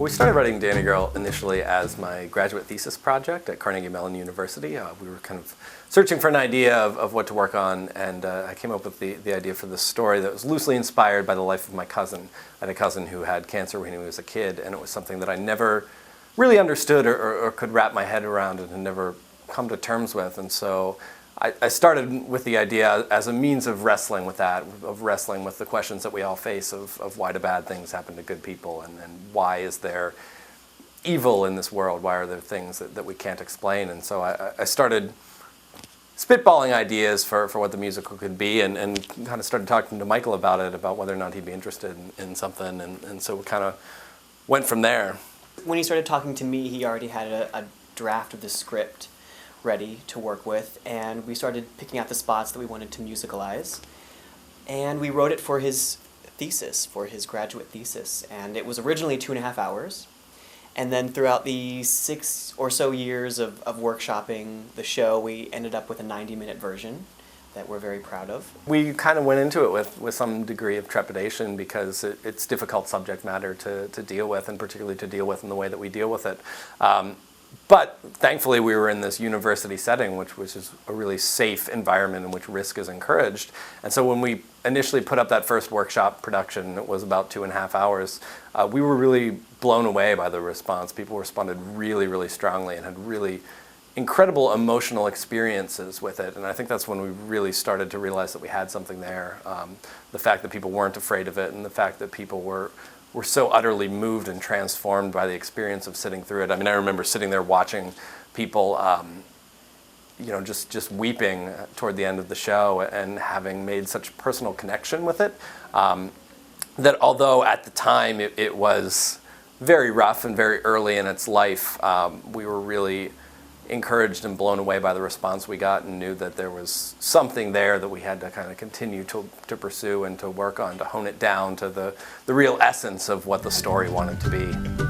We started writing Dani Girl initially as my graduate thesis project at Carnegie Mellon University. We were kind of searching for an idea of what to work on, and I came up with the idea for this story that was loosely inspired by the life of my cousin. I had a cousin who had cancer when he was a kid, and it was something that I never really understood or could wrap my head around and had never come to terms with. And so I started with the idea as a means of wrestling with that, of wrestling with the questions that we all face of why do bad things happen to good people, and why is there evil in this world? Why are there things that we can't explain? And so I started spitballing ideas for what the musical could be, and kind of started talking to Michael about it, about whether or not he'd be interested in something, and so we kind of went from there. When he started talking to me, he already had a draft of the script ready to work with, and we started picking out the spots that we wanted to musicalize, and we wrote it for his thesis, for his graduate thesis, and it was originally 2.5 hours, and then throughout the 6 or so years of workshopping the show, we ended up with a 90-minute version that we're very proud of. We kind of went into it with some degree of trepidation because it's difficult subject matter to deal with, and particularly to deal with in the way that we deal with it. But thankfully we were in this university setting, which is a really safe environment in which risk is encouraged. And so when we initially put up that first workshop production, it was about 2.5 hours, we were really blown away by the response. People responded really, really strongly and had really incredible emotional experiences with it. And I think that's when we really started to realize that we had something there. The fact that people weren't afraid of it, and the fact that people were so utterly moved and transformed by the experience of sitting through it. I mean, I remember sitting there watching people, just weeping toward the end of the show and having made such personal connection with it, that although at the time it was very rough and very early in its life, we were really encouraged and blown away by the response we got, and knew that there was something there that we had to kind of continue to pursue and to work on, to hone it down to the real essence of what the story wanted to be.